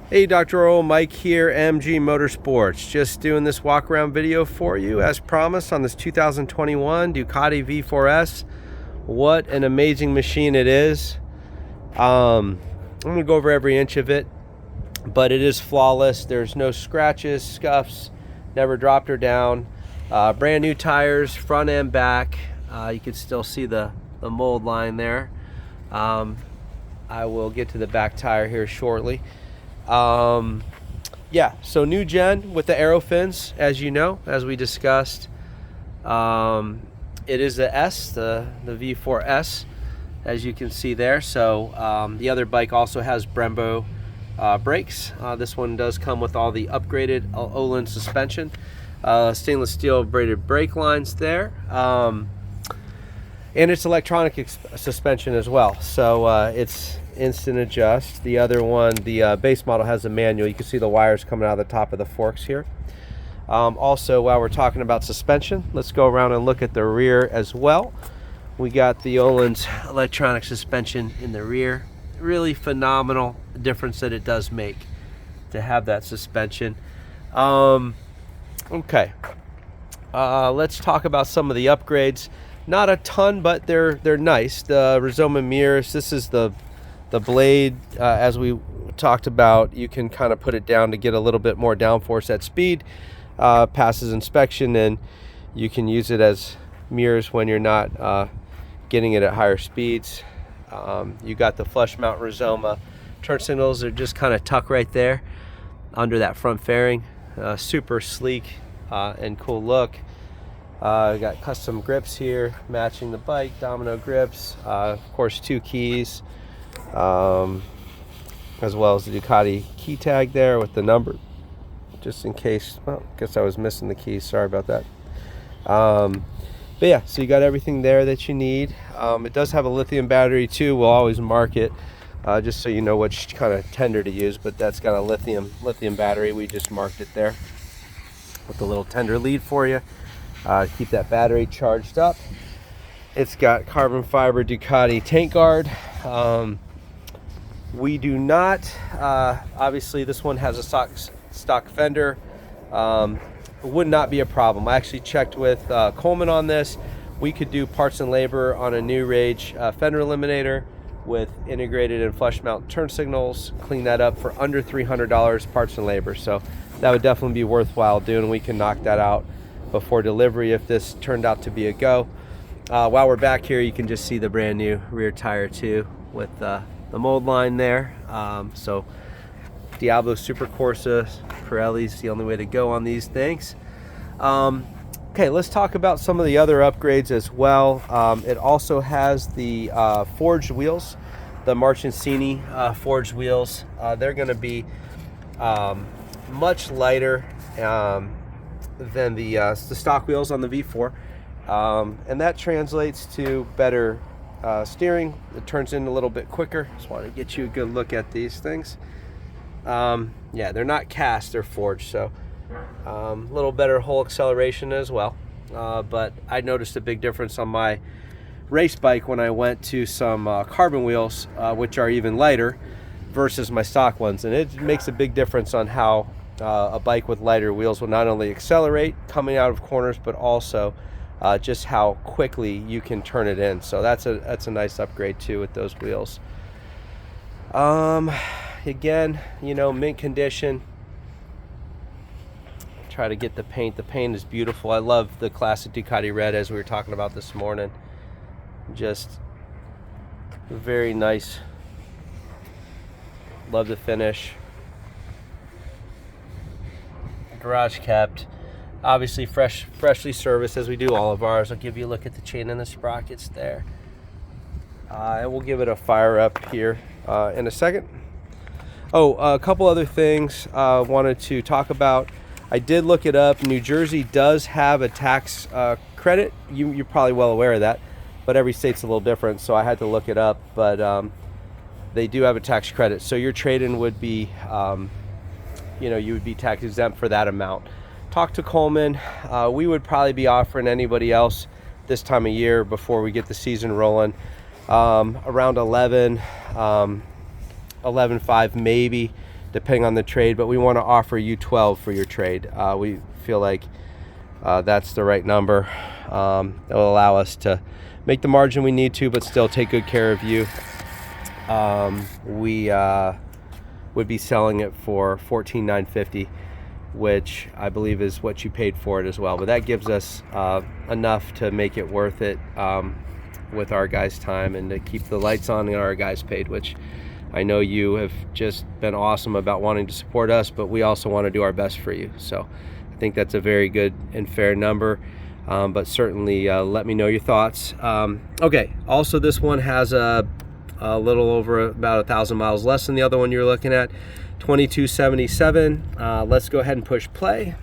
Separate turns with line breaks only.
Hey, Dr. Rahul, Mike here, MG Motorsports. Just doing this walk around video for you as promised on this 2021 Ducati V4S. What an amazing machine it is. I'm going to go over every inch of it, but it is flawless. There's no scratches, scuffs, never dropped her down. Brand new tires, front and back. You can still see the mold line there. I will get to the back tire here shortly. Yeah, so new gen with the aero fins, as you know, as we discussed. It is the S, the V4S, as you can see there. So the other bike also has Brembo brakes. This one does come with all the upgraded Öhlins suspension, stainless steel braided brake lines there, and it's electronic suspension as well. So it's instant adjust. The other one, the base model, has a manual. You can see the wires coming out of the top of the forks here. Also, while we're talking about suspension, let's go around and look at the rear as well. We got the Öhlins electronic suspension in the rear. Really phenomenal difference that it does make to have that suspension. Okay, let's talk about some of the upgrades. Not a ton, but they're nice. The Rizoma mirrors, this is the blade, as we talked about. You can kind of put it down to get a little bit more downforce at speed. Passes inspection, and you can use it as mirrors when you're not getting it at higher speeds. You got the flush mount Rizoma turn signals. Are just kind of tucked right there under that front fairing. Super sleek and cool look. Got custom grips here matching the bike, domino grips, of course 2 keys, as well as the Ducati key tag there with the number, just in case. Well, I guess I was missing the keys, sorry about that. But yeah, so you got everything there that you need. It does have a lithium battery too. We'll always mark it just so you know which kind of tender to use, but that's got a lithium battery. We just marked it there with a little tender lead for you. Keep that battery charged up. It's got carbon fiber Ducati tank guard. We do not, obviously this one has a stock fender. Would not be a problem. I actually checked with Coleman on this. We could do parts and labor on a new Rage fender eliminator with integrated and flush mount turn signals, clean that up for under $300 parts and labor. So that would definitely be worthwhile doing. We can knock that out before delivery if this turned out to be a go. While we're back here, you can just see the brand new rear tire too with the mold line there. So Diablo Super Corsa Pirelli's the only way to go on these things. Okay, let's talk about some of the other upgrades as well. It also has the forged wheels, the Marchesini forged wheels. They're going to be much lighter than the stock wheels on the V4, and that translates to better steering. It turns in a little bit quicker. Just want to get you a good look at these things. Yeah, they're not cast, they're forged, so a little better whole acceleration as well. But I noticed a big difference on my race bike when I went to some carbon wheels, which are even lighter, versus my stock ones, and it makes a big difference on how a bike with lighter wheels will not only accelerate coming out of corners, but also just how quickly you can turn it in. So that's a nice upgrade too with those wheels. Again, you know, mint condition. Try to get the paint. The paint is beautiful. I love the classic Ducati red, as we were talking about this morning. Just very nice. Love the finish. Garage kept. Obviously freshly serviced, as we do all of ours. I'll give you a look at the chain and the sprockets there. And we'll give it a fire up here in a second. Oh, a couple other things I wanted to talk about. I did look it up. New Jersey does have a tax credit. You're probably well aware of that, but every state's a little different, so I had to look it up. But they do have a tax credit, so your trade-in would be, you know, you would be tax exempt for that amount. Talk to Coleman. We would probably be offering anybody else this time of year before we get the season rolling around 11, 11.5 maybe, depending on the trade, but we want to offer you 12 for your trade. We feel like that's the right number. It will allow us to make the margin we need to, but still take good care of you. We would be selling it for $14,950, which I believe is what you paid for it as well. But that gives us enough to make it worth it with our guys' time and to keep the lights on and our guys paid, which I know you have just been awesome about wanting to support us, but we also want to do our best for you. So I think that's a very good and fair number. But certainly let me know your thoughts. Okay, also this one has a little over about 1,000 miles less than the other one you're looking at, 2277. Let's go ahead and push play.